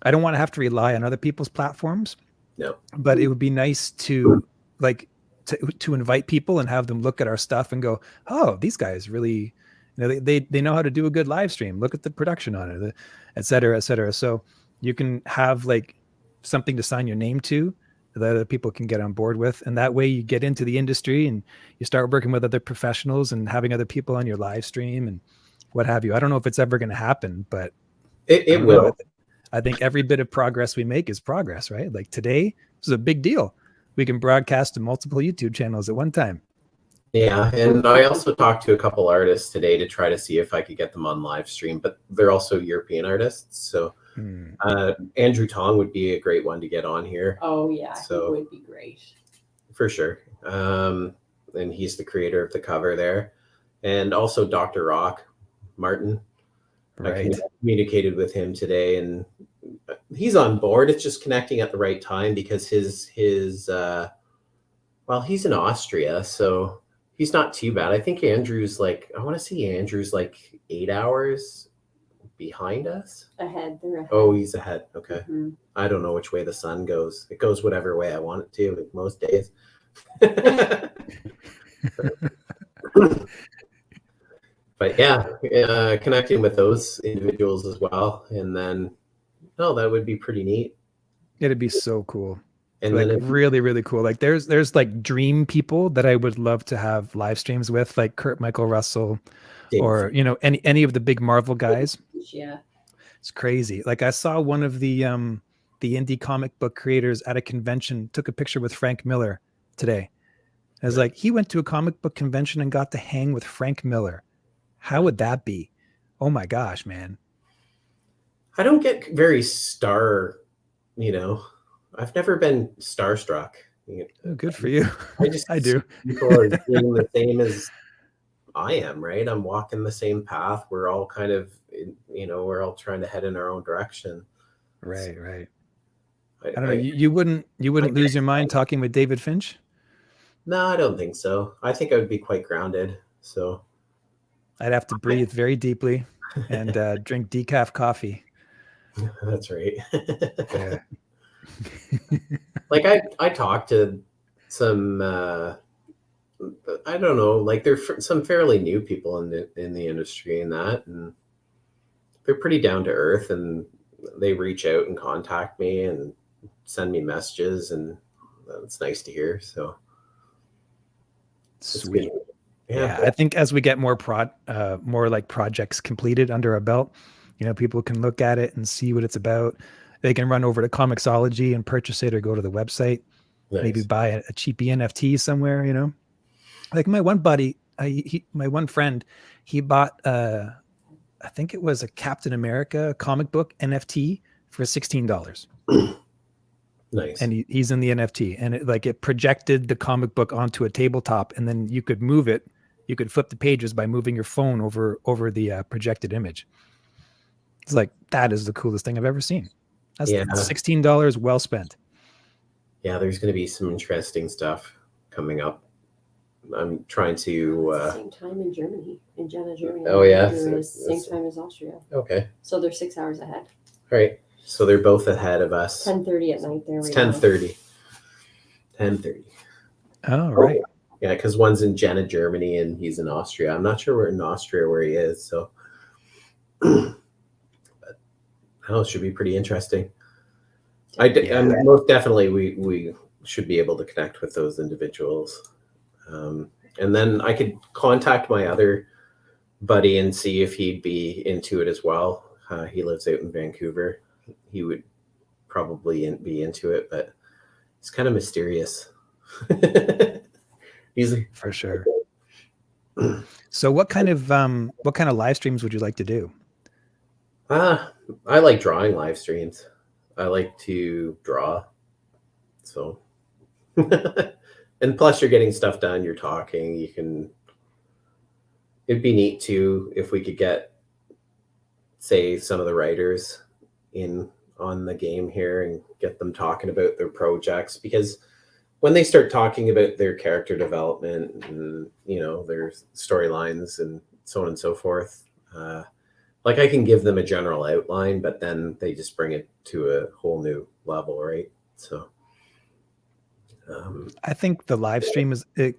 S1: I don't want to have to rely on other people's platforms.
S2: No.
S1: But it would be nice to like to invite people and have them look at our stuff and go, oh, these guys really, you know, they know how to do a good live stream. Look at the production on it, et cetera, et cetera. So you can have like something to sign your name to that other people can get on board with. And that way you get into the industry and you start working with other professionals and having other people on your live stream and what have you. I don't know if it's ever going to happen, but
S2: it will.
S1: I think every bit of progress we make is progress, right? Like today, this is a big deal. We can broadcast to multiple YouTube channels at one time.
S2: Yeah, and I also talked to a couple artists today to try to see if I could get them on live stream, but they're also European artists. So Andrew Tong would be a great one to get on here.
S3: Oh yeah,
S2: so,
S3: he would be great.
S2: For sure. And he's the creator of the cover there. And also Dr. Rock, Martin.
S1: Right.
S2: I communicated with him today and he's on board. It's just connecting at the right time because his well, he's in Austria, so he's not too bad. I think Andrew's like, I want to see Andrew's like 8 hours behind us.
S3: Ahead. They're ahead.
S2: Oh, he's ahead. Okay.
S3: Mm-hmm.
S2: I don't know which way the sun goes. It goes whatever way I want it to, like most days. But yeah, connecting with those individuals as well. And then, no, that would be pretty neat.
S1: It'd be so cool.
S2: And
S1: like
S2: then
S1: really, really cool. Like there's like dream people that I would love to have live streams with, like Kurt Michael Russell, or you know, any of the big Marvel guys.
S3: Yeah,
S1: it's crazy. Like I saw one of the indie comic book creators at a convention took a picture with Frank Miller today. I was like, he went to a comic book convention and got to hang with Frank Miller. How would that be? Oh my gosh, man.
S2: I don't get very you know, I've never been starstruck.
S1: Oh, good for you. I do.
S2: People are doing the same as I am, right? I'm walking the same path. We're all kind of, you know, we're all trying to head in our own direction.
S1: Right,
S2: so,
S1: right. I don't know. You wouldn't lose your mind talking with David Finch?
S2: No, I don't think so. I think I would be quite grounded. So
S1: I'd have to breathe very deeply and drink decaf coffee.
S2: That's right.
S1: Yeah.
S2: Like I talked to some I don't know, like there's some fairly new people in the industry and that, and they're pretty down to earth, and they reach out and contact me and send me messages, and it's nice to hear. So
S1: sweet. Yeah, I think as we get more like projects completed under our belt, you know, people can look at it and see what it's about. they can run over to Comixology and purchase it, or go to the website, maybe buy a cheap NFT somewhere, you know. Like my one buddy, my one friend, he bought I think it was a Captain America comic book NFT for $16.
S2: Nice.
S1: And he's in the NFT, and it projected the comic book onto a tabletop, and then you could move it. You could flip the pages by moving your phone over the projected image. It's like, that is the coolest thing I've ever seen. That's $16 well spent.
S2: Yeah, there's going to be some interesting stuff coming up. I'm trying to.
S3: Same time in Germany, in Jena, Germany.
S2: Oh yeah,
S3: same time as Austria.
S2: Okay.
S3: So they're 6 hours ahead.
S2: All right. So they're both ahead of us.
S3: 10:30 at night there.
S2: It's 10:30. 10:30.
S1: Oh right.
S2: Yeah, because one's in Jena, Germany, and he's in Austria. I'm not sure where in Austria where he is. So, but it should be pretty interesting. Most definitely we should be able to connect with those individuals. And then I could contact my other buddy and see if he'd be into it as well. He lives out in Vancouver. He would probably be into it, but it's kind of mysterious.
S1: For sure. So what kind of live streams would you like to do?
S2: I like drawing live streams. I like to draw. So and plus you're getting stuff done, you're talking, it'd be neat too if we could get, say, some of the writers in on the game here and get them talking about their projects, because when they start talking about their character development and, you know, their storylines and so on and so forth, like I can give them a general outline, but then they just bring it to a whole new level, right? So
S1: I think the live stream it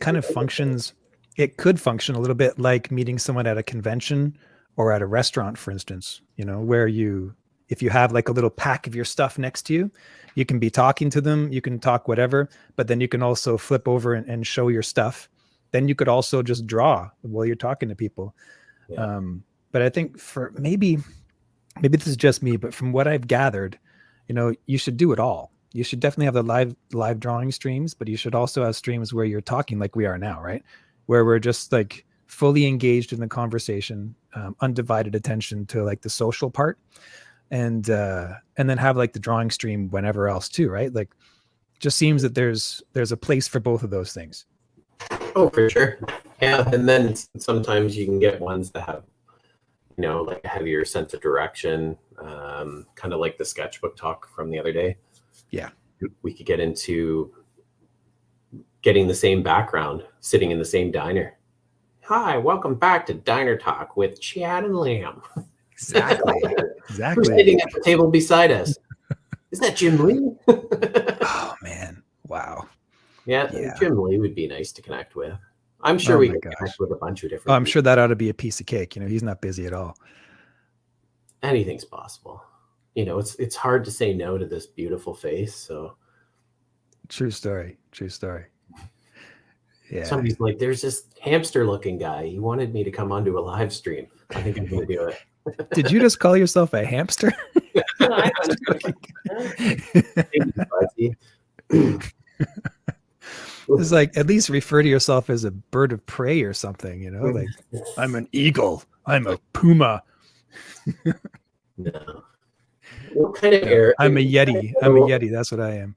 S1: could function a little bit like meeting someone at a convention or at a restaurant, for instance, you know, where if you have like a little pack of your stuff next to you, you can be talking to them, you can talk whatever, but then you can also flip over and show your stuff. Then you could also just draw while you're talking to people. Yeah. But I think for maybe this is just me, but from what I've gathered, you know, you should do it all. You should definitely have the live drawing streams, but you should also have streams where you're talking like we are now, right? Where we're just like fully engaged in the conversation, undivided attention to like the social part, and then have like the drawing stream whenever else too, right? Like, just seems that there's a place for both of those things.
S2: Oh, for sure. Yeah, and then sometimes you can get ones that have, you know, like a heavier sense of direction, kind of like the sketchbook talk from the other day.
S1: Yeah.
S2: We could get into getting the same background, sitting in the same diner. Hi, welcome back to Diner Talk with Chad and Liam.
S1: Exactly.
S2: Who's sitting at the table beside us? Is that Jim Lee?
S1: Oh, man. Wow.
S2: Yeah, Jim Lee would be nice to connect with. I'm sure we can connect with a bunch of different
S1: I'm sure that ought to be a piece of cake. You know, he's not busy at all.
S2: Anything's possible. You know, it's hard to say no to this beautiful face. So
S1: true story. Yeah.
S2: Somebody's like, there's this hamster looking guy. He wanted me to come onto a live stream. I think I'm going to do it.
S1: Did you just call yourself a hamster? It's like, at least refer to yourself as a bird of prey or something, you know, like I'm an eagle. I'm a puma.
S2: No. What kind of air?
S1: I'm a Yeti. I'm a Yeti. That's what I am.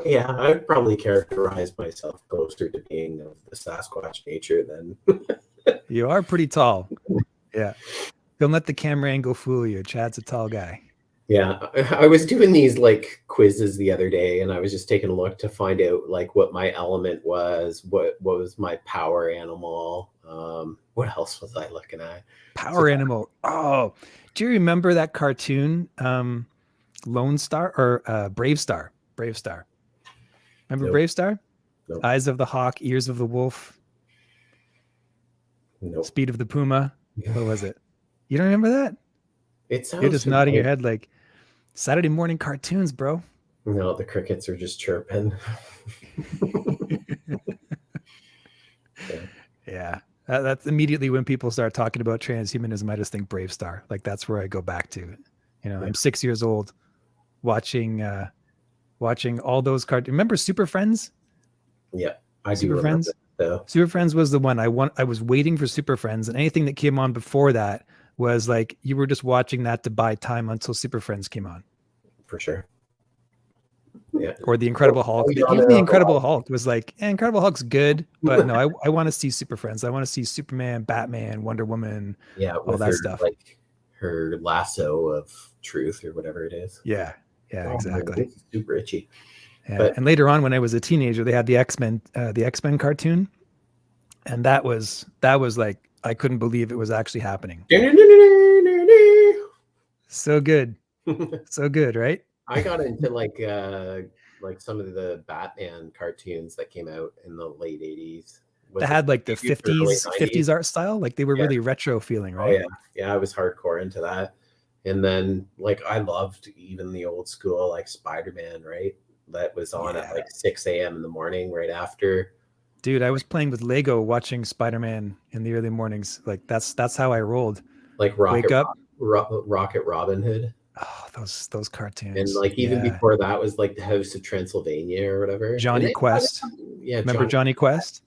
S2: Yeah, I would probably characterize myself closer to being of the Sasquatch nature than.
S1: You are pretty tall. Yeah. Don't let the camera angle fool you. Chad's a tall guy.
S2: Yeah. I was doing these like quizzes the other day, and I was just taking a look to find out like what my element was, what was my power animal. What else was I looking at?
S1: Power animal. Oh, do you remember that cartoon, Lone Star or Brave Star? Brave Star. Remember Brave Star?
S2: Nope.
S1: Eyes of the hawk, ears of the wolf.
S2: Nope.
S1: Speed of the puma. What was it? You don't remember that?
S2: It sounds.
S1: You're just nodding your head like Saturday morning cartoons, bro.
S2: No, the crickets are just chirping.
S1: Yeah. That's immediately when people start talking about transhumanism, I just think Brave Star. Like, that's where I go back to. You know, I'm 6 years old watching all those cartoons. Remember Super Friends?
S2: Yeah, I do
S1: Super
S2: remember
S1: Friends?
S2: that, though.
S1: Super Friends was the one I was waiting for Super Friends, and anything that came on before that was like you were just watching that to buy time until Super Friends came on.
S2: For sure. Yeah.
S1: Or the Incredible Hulk. Even the Incredible Hulk was like, Incredible Hulk's good, but no, I want to see Super Friends. I want to see Superman, Batman, Wonder Woman,
S2: Yeah,
S1: all
S2: with
S1: that
S2: her,
S1: stuff.
S2: like her lasso of truth or whatever it is.
S1: Yeah, exactly.
S2: It's super itchy.
S1: Yeah.
S2: But
S1: And later on, when I was a teenager, they had the X-Men cartoon, and that was like I couldn't believe it was actually happening. So good, so good, right?
S2: I got into like some of the Batman cartoons that came out in the late 80s.
S1: They had like the 50s art style, like they were
S2: Yeah.
S1: really retro feeling, right?
S2: Oh yeah, yeah, I was hardcore into that. And then like I loved even the old school like Spider-Man, right? That was on at like 6 a.m. in the morning right after.
S1: Dude, I was playing with Lego watching Spider-Man in the early mornings. Like that's how I rolled.
S2: Like
S1: Wake up.
S2: Rocket Robin Hood.
S1: Oh, those cartoons.
S2: And like even before that was like the House of Transylvania or whatever.
S1: Johnny Quest.
S2: Yeah,
S1: remember Johnny Quest?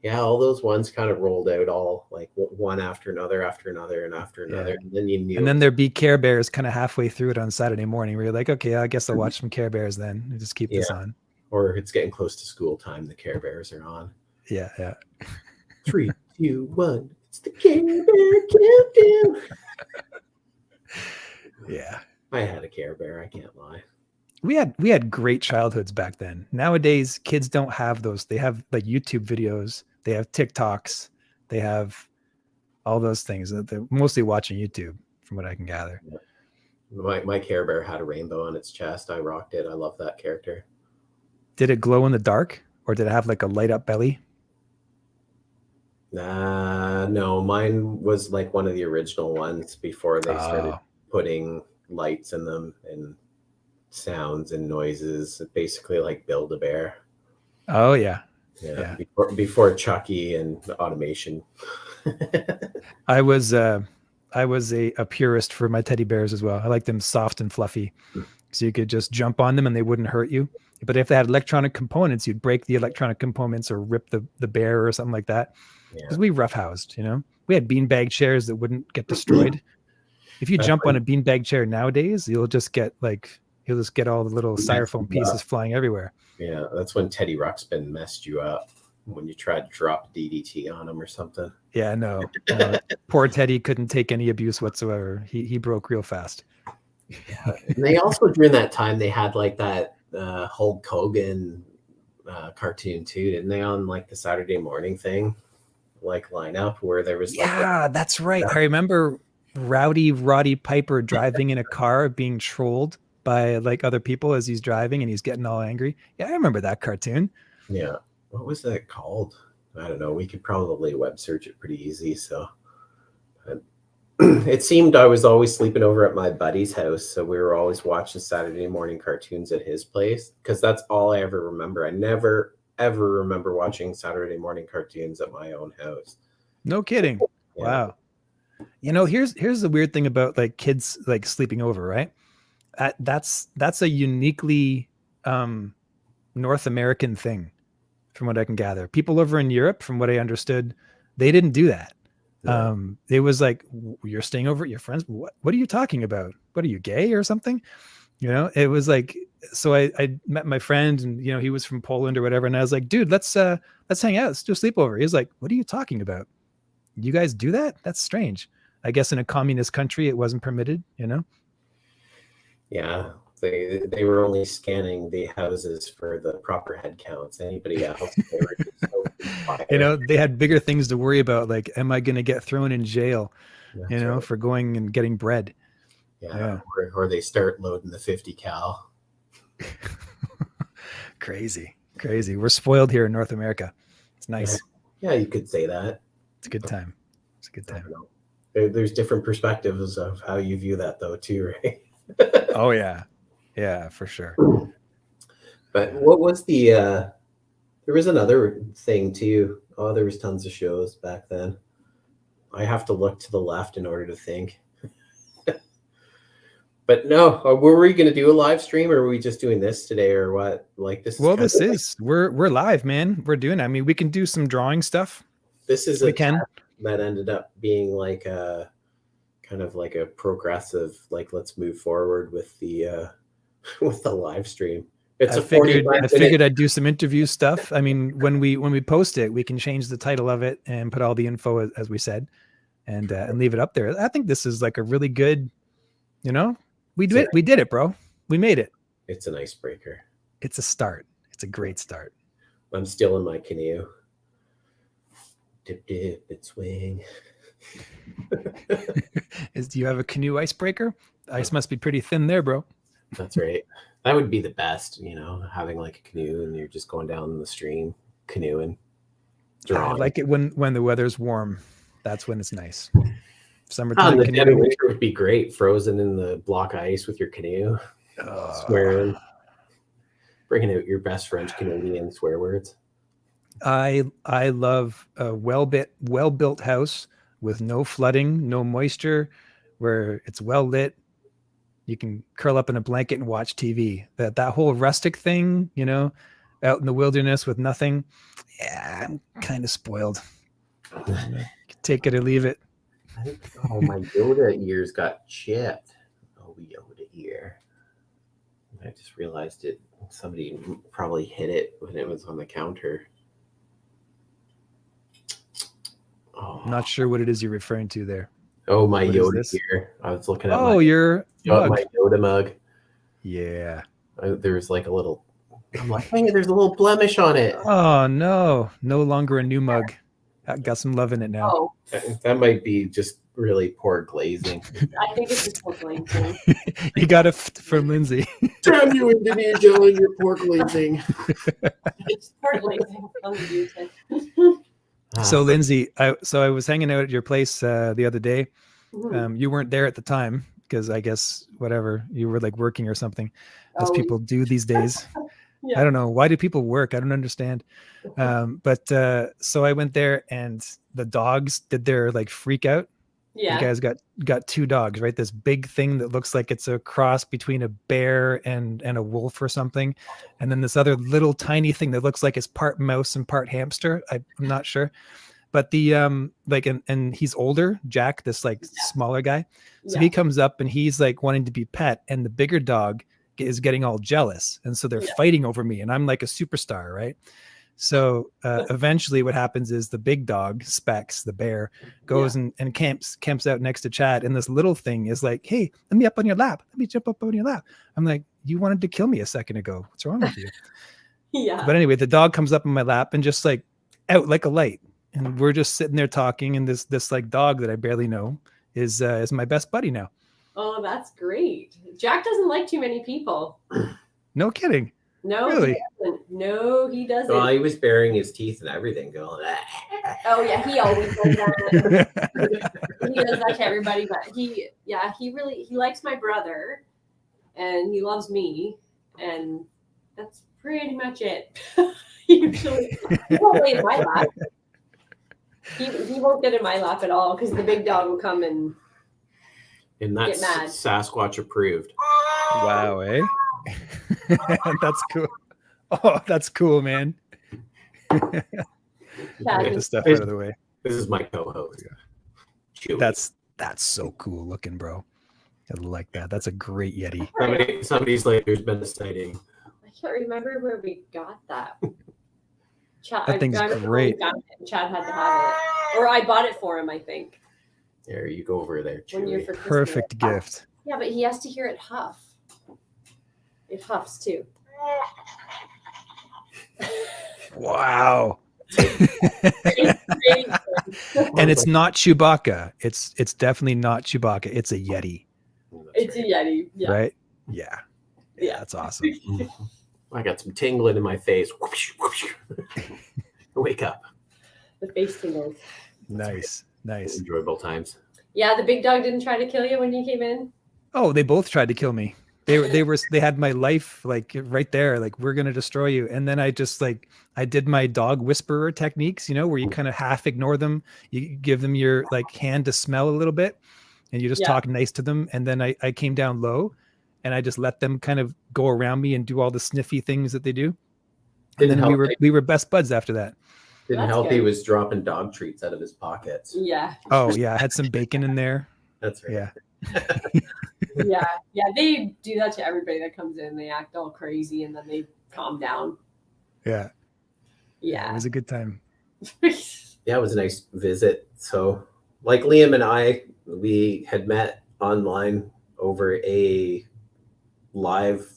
S2: Yeah, all those ones kind of rolled out all like one after another, after another, and after another.
S1: Yeah.
S2: And then you knew.
S1: And then there'd be Care Bears kind of halfway through it on Saturday morning where you're like, okay, I guess I'll watch some Care Bears then. And just keep this on.
S2: Or it's getting close to school time. The Care Bears are on.
S1: Yeah.
S2: 3, 2, 1. It's the Care Bear countdown.
S1: Yeah.
S2: I had a Care Bear. I can't lie.
S1: We had great childhoods back then. Nowadays, kids don't have those. They have like YouTube videos. They have TikToks. They have all those things. They're mostly watching YouTube, from what I can gather.
S2: My Care Bear had a rainbow on its chest. I rocked it. I love that character.
S1: Did it glow in the dark, or did it have like a light up belly?
S2: No, mine was like one of the original ones before they started putting lights in them and sounds and noises. Basically, like Build-A-Bear.
S1: Oh yeah.
S2: Before Chucky and automation.
S1: I was a purist for my teddy bears as well. I like them soft and fluffy, so you could just jump on them and they wouldn't hurt you. But if they had electronic components, you'd break the electronic components or rip the bear or something like that. Because we roughhoused, we had beanbag chairs that wouldn't get destroyed. If you jump on a beanbag chair nowadays, you'll just get all the little styrofoam pieces flying everywhere.
S2: Yeah, that's when Teddy Ruxpin messed you up when you tried to drop DDT on him or something.
S1: Yeah, no. Poor Teddy couldn't take any abuse whatsoever. He broke real fast.
S2: Yeah. And they also, during that time, they had like that Hulk Hogan cartoon too, didn't they, on like the Saturday morning thing, like lineup where there was
S1: that's right. I remember Rowdy Roddy Piper driving in a car being trolled by like other people as he's driving and he's getting all angry. Yeah, I remember that cartoon.
S2: Yeah. What was that called? I don't know. We could probably web search it pretty easy. So it seemed I was always sleeping over at my buddy's house. So we were always watching Saturday morning cartoons at his place because that's all I ever remember. I never, ever remember watching Saturday morning cartoons at my own house.
S1: No kidding. Yeah. Wow. Here's the weird thing about like kids like sleeping over, right? That's a uniquely North American thing, from what I can gather. People over in Europe, from what I understood, they didn't do that. Yeah. It was like, you're staying over at your friends. What are you talking about? What are you, gay or something? It was like, so I met my friend and, he was from Poland or whatever. And I was like, dude, let's hang out. Let's do a sleepover. He was like, what are you talking about? You guys do that? That's strange. I guess in a communist country, it wasn't permitted,
S2: Yeah. They were only scanning the houses for the proper head counts. Anybody else, they were just so
S1: they had bigger things to worry about. Like, am I going to get thrown in jail,
S2: right,
S1: for going and getting bread?
S2: Yeah. Or they start loading the 50 cal.
S1: Crazy. We're spoiled here in North America. It's nice.
S2: Yeah, you could say that.
S1: It's a good time.
S2: There's different perspectives of how you view that, though, too, right?
S1: Oh yeah. Yeah, for sure.
S2: But what was there was another thing too. Oh, there was tons of shows back then. I have to look to the left in order to think. But no, were we going to do a live stream, or are we just doing this today, or what? Like this is
S1: Well,
S2: kind
S1: this
S2: of like,
S1: is we're live, man. We're doing it. I mean, we can do some drawing stuff.
S2: this is
S1: We
S2: a
S1: can.
S2: test that ended up being like a kind of like a progressive, like let's move forward with the with the live stream. It's
S1: I
S2: a
S1: figured
S2: 45 minute.
S1: I'd do some interview stuff. I mean, when we post it, we can change the title of it and put all the info as we said, and leave it up there. I think this is like a really good, you know, we did it, bro. We made it.
S2: It's an icebreaker.
S1: It's a start. It's a great start.
S2: I'm still in my canoe. Dip, dip, and swing.
S1: Do you have a canoe icebreaker? Ice must be pretty thin there, bro.
S2: That's right. That would be the best, you know, having like a canoe and you're just going down the stream canoeing.
S1: I like it when the weather's warm. That's when it's nice.
S2: Oh,
S1: Summertime
S2: the dead of
S1: canoeing.
S2: winter would be great. Frozen in the block of ice with your canoe. Swearing. Bringing out your best French Canadian swear words.
S1: I love a well-built house with no flooding, no moisture, where it's well lit. You can curl up in a blanket and watch TV. That whole rustic thing, you know, out in the wilderness with nothing. Yeah, I'm kind of spoiled. Take it or leave it.
S2: Oh, my Yoda ears got chipped. Oh, Yoda ear. I just realized it. Somebody probably hit it when it was on the counter. Oh,
S1: Not sure what it is you're referring to there.
S2: oh my
S1: What is
S2: Yoda
S1: this?
S2: ear. I was looking at
S1: Oh, your mug.
S2: my Yoda mug.
S1: Yeah.
S2: There's like a little. I'm like, hey, there's a little blemish on it.
S1: Oh no, no longer a new mug. I got some love in it now.
S3: Oh,
S2: That might be just really poor glazing.
S3: I think it's just porcelain thing.
S1: You got it from Lyndsay.
S2: Damn you, Indonesia, and your poor glazing.
S3: It's porcelain thing on the YouTube.
S1: So Lyndsay, I was hanging out at your place the other day.
S3: Mhm.
S1: You weren't there at the time because I guess whatever, you were like working or something, as
S3: Oh,
S1: people do these days.
S3: yeah.
S1: I don't know, why do people work? I don't understand. But so I went there and the dogs did their like freak out.
S3: Yeah.
S1: You guys got two dogs, right? This big thing that looks like it's a cross between a bear and a wolf or something, and then this other little tiny thing that looks like it's part mouse and part hamster. I'm not sure, but the like and he's older, Jack, this like smaller guy. So he comes up and he's like wanting to be pet, and the bigger dog is getting all jealous, and so they're fighting over me, and I'm like a superstar, right? So eventually what happens is the big dog, Specs, the bear, goes and camps out next to Chad. And this little thing is like, hey, let me up on your lap. Let me jump up on your lap. I'm like, you wanted to kill me a second ago. What's wrong with you?
S3: Yeah.
S1: But anyway, the dog comes up on my lap and just like out like a light. And we're just sitting there talking. And this like dog that I barely know is my best buddy now.
S3: Oh, that's great. Jack doesn't like too many people.
S1: No kidding.
S3: No,
S1: Really?
S3: he doesn't. No, he doesn't.
S2: Well, he was baring his teeth and everything, going.
S3: Oh yeah, he always does that. He does that to everybody, but he likes my brother, and he loves me, and that's pretty much it. Usually, he won't lay in my lap. He won't get in my lap at all because the big dog will come and
S2: that's
S3: get mad.
S2: Sasquatch approved.
S1: Wow, eh? That's cool. Oh, that's cool, man. Get the stuff out of the way.
S2: This is my co-host. Chewy.
S1: That's so cool looking, bro. I like that. That's a great Yeti.
S2: Somebody's like, there's been a sighting.
S3: I can't remember where we got that. Chad,
S1: That thing's great.
S3: Chad had to have it, or I bought it for him. I think.
S2: There you go over there,
S3: One year
S2: Chewy.
S3: for Christmas.
S1: Perfect gift.
S3: Yeah, but he has to hear it huff. It huffs too.
S1: Wow. And it's not Chewbacca. It's definitely not Chewbacca. It's a Yeti,
S3: It's a Yeti. Yeah.
S1: right? Yeah.
S3: Yeah.
S1: That's awesome.
S2: I got some tingling in my face. Wake up.
S3: The face tingles.
S1: Nice.
S2: Enjoyable times.
S3: Yeah, the big dog didn't try to kill you when you came in.
S1: Oh, they both tried to kill me. They had my life like right there, like we're gonna destroy you. And then I just like I did my dog whisperer techniques, you know, where you kind of half ignore them, you give them your like hand to smell a little bit, and you just talk nice to them. And then I came down low and I just let them kind of go around me and do all the sniffy things that they do. And then we were best buds after that.
S2: Didn't help he was dropping dog treats out of his pockets.
S3: Yeah.
S1: Oh yeah, I had some bacon in there.
S2: That's right.
S3: Yeah. Yeah. They do that to everybody that comes in. They act all crazy and then they calm down.
S1: Yeah.
S3: Yeah.
S1: It was a good time.
S2: Yeah, it was a nice visit. So like Liam and I, we had met online over a live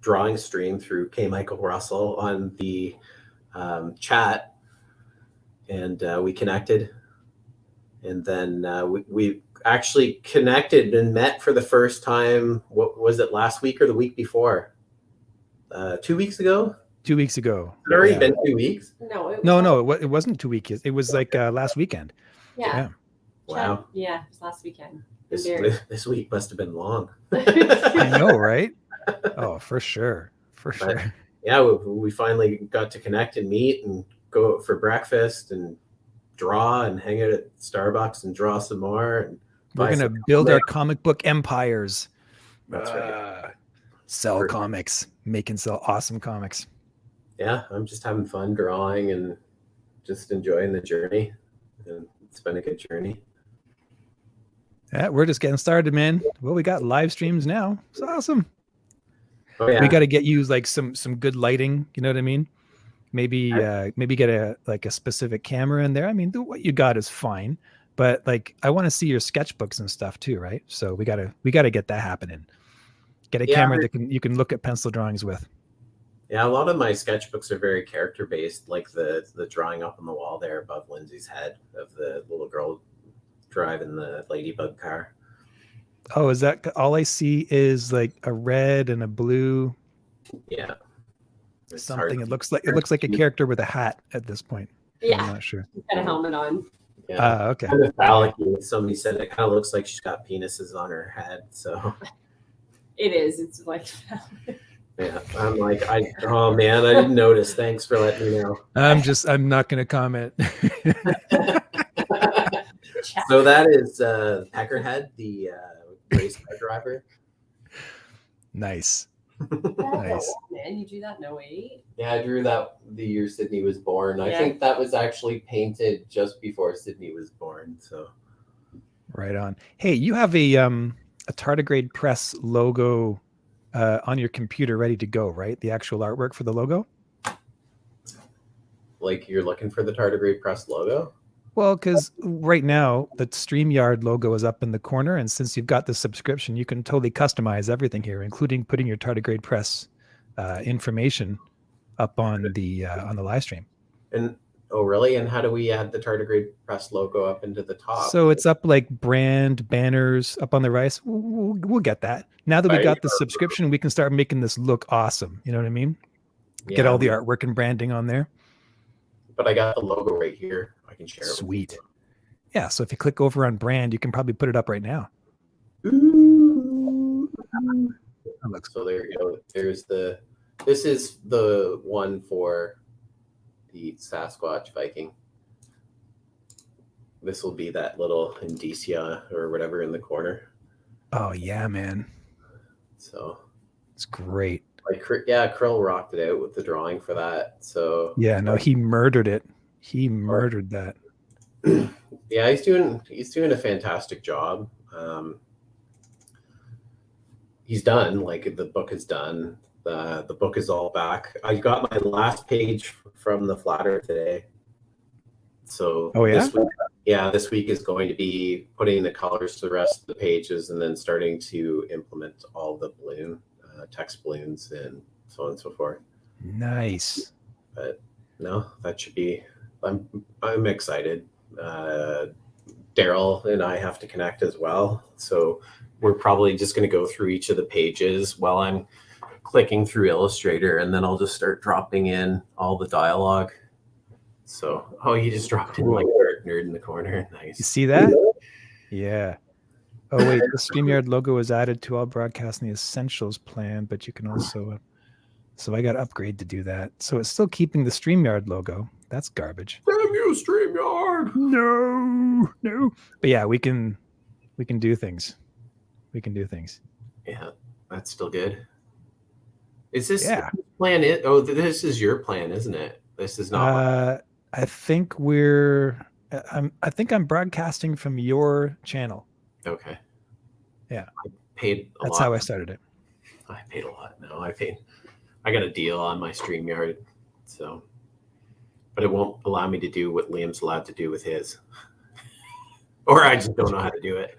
S2: drawing stream through K. Michael Russell on the chat, and we connected. And then we actually connected and met for the first time. What was it, last week or the week before? 2 weeks ago?
S1: 2 weeks ago.
S2: It's already been 2 weeks?
S3: No,
S1: it wasn't 2 weeks. It was like last weekend.
S3: Yeah.
S2: Wow.
S3: Yeah, it was last weekend.
S2: This week must have been long.
S1: I know, right? Oh, for sure. Sure.
S2: Yeah, we finally got to connect and meet and go out for breakfast and draw and hang out at Starbucks and draw some more. And
S1: we're going to build our comic book empires.
S2: That's right.
S1: Sell comics, sell awesome comics.
S2: Yeah, I'm just having fun drawing and just enjoying the journey. And it's been a good journey.
S1: Yeah, we're just getting started, man. Well, we got live streams now. It's awesome.
S2: Oh, yeah.
S1: We got to get you like some good lighting. You know what I mean? Maybe get a specific camera in there. I mean, what you got is fine, but like I want to see your sketchbooks and stuff too, right? So we gotta get that happening. Get a camera that you can look at pencil drawings with.
S2: Yeah, a lot of my sketchbooks are very character based, like the drawing up on the wall there above Lyndsy's head of the little girl driving the ladybug car.
S1: Oh, is that all I see is like a red and a blue?
S2: Yeah.
S1: Something. It looks like a character with a hat at this point.
S3: Yeah.
S1: I'm not sure.
S3: She's got a helmet on.
S2: Yeah.
S1: Okay.
S2: Kind of phallic. Somebody said it kind of looks like she's got penises on her head. So
S3: it is. It's like
S2: yeah. I'm like, oh man, I didn't notice. Thanks for letting me know.
S1: I'm not gonna comment.
S2: So that is Peckerhead, the race car driver.
S1: Nice.
S3: Nice. Man, you drew that in 08?
S2: Yeah, I drew that the year Sydney was born. I think that was actually painted just before Sydney was born. So
S1: right on. Hey, you have a Tardigrade Press logo on your computer ready to go, right? The actual artwork for the logo?
S2: Like you're looking for the Tardigrade Press logo?
S1: Well, because right now the StreamYard logo is up in the corner, and since you've got the subscription, you can totally customize everything here, including putting your Tardigrade Press information up on the live stream.
S2: And oh, really? And how do we add the Tardigrade Press logo up into the top?
S1: So it's up like brand banners up on the right. We'll get that. Now that we got the subscription, we can start making this look awesome. You know what I mean? Yeah. Get all the artwork and branding on there.
S2: But I got the logo right here. I can share it.
S1: Sweet. Yeah. So if you click over on brand, you can probably put it up right now.
S2: Ooh. So there you go. This is the one for the Sasquatch Viking. This will be that little indicia or whatever in the corner.
S1: Oh yeah, man.
S2: So
S1: it's great.
S2: Like, yeah, Krill rocked it out with the drawing for that. So
S1: yeah, no, he murdered it. He murdered that.
S2: Yeah, he's doing a fantastic job. He's done. Like the book is done. The book is all back. I got my last page from the flatter today. So this week is going to be putting the colors to the rest of the pages and then starting to implement all the balloon text balloons and so on and so forth.
S1: Nice.
S2: But no, that should be. I'm excited. Daryl and I have to connect as well, so we're probably just going to go through each of the pages while I'm clicking through Illustrator, and then I'll just start dropping in all the dialogue. So, you just dropped in like nerd in the corner. Nice.
S1: You see that? Yeah. Oh wait, the StreamYard logo is added to all broadcasts in the Essentials plan, but you can also. So I got to upgrade to do that. So it's still keeping the StreamYard logo. That's garbage.
S2: Damn you, StreamYard!
S1: No. But yeah, we can We can do things. We can do things.
S2: Yeah, that's still good. Is this
S1: Yeah.
S2: plan? This is your plan, isn't it? This is not.
S1: I think I'm broadcasting from your channel.
S2: Okay.
S1: Yeah.
S2: I paid a
S1: That's
S2: lot.
S1: how I started it.
S2: I paid a lot. No, I got a deal on my StreamYard, so, but it won't allow me to do what Liam's allowed to do with his, or I just don't know how to do it.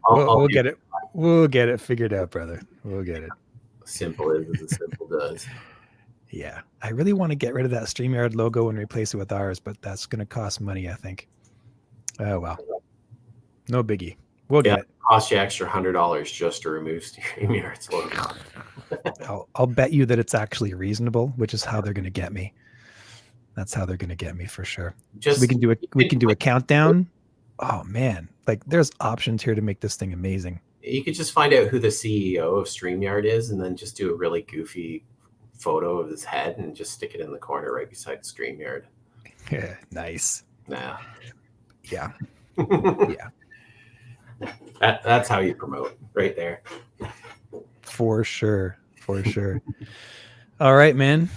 S1: We'll get it. We'll get it figured out, brother. We'll get it.
S2: Simple is as simple does.
S1: Yeah. I really want to get rid of that StreamYard logo and replace it with ours, but that's going to cost money, I think. Oh, well. No biggie. We'll get it.
S2: Cost you extra $100 just to remove StreamYard's logo.
S1: I'll bet you that it's actually reasonable, which is how they're going to get me. That's how they're going to get me for sure. So we can do a countdown. Oh man, like there's options here to make this thing amazing.
S2: You could just find out who the CEO of StreamYard is, and then just do a really goofy photo of his head and just stick it in the corner right beside StreamYard.
S1: Yeah, nice.
S2: Nah.
S1: Yeah. Yeah.
S2: That's how you promote right there.
S1: For sure. For sure. All right, man.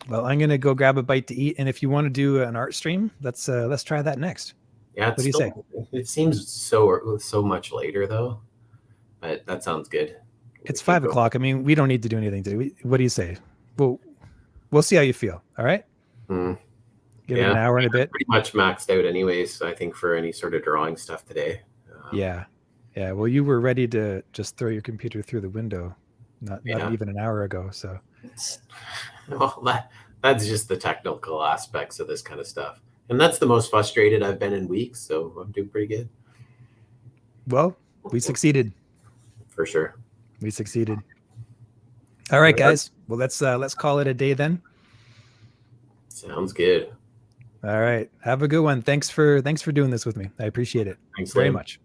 S1: Well, I'm gonna go grab a bite to eat, and if you want to do an art stream, let's try that next.
S2: Yeah.
S1: What do you say?
S2: It seems so much later though, but that sounds good.
S1: It's 5 o'clock. I mean, we don't need to do anything today. What do you say? We'll see how you feel. All right. Give it an hour and a bit.
S2: Pretty much maxed out anyways, I think, for any sort of drawing stuff today.
S1: Yeah. Well, you were ready to just throw your computer through the window, not even an hour ago. So.
S2: Well, that's just the technical aspects of this kind of stuff, and that's the most frustrated I've been in weeks. So I'm doing pretty good.
S1: Well, we succeeded.
S2: For sure.
S1: We succeeded. All right, guys. Well, let's call it a day then.
S2: Sounds good.
S1: All right. Have a good one. Thanks for doing this with me. I appreciate it.
S2: Thanks
S1: very
S2: Liam.
S1: much.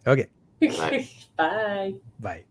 S1: Okay.
S2: Bye.
S3: Bye.
S1: Bye.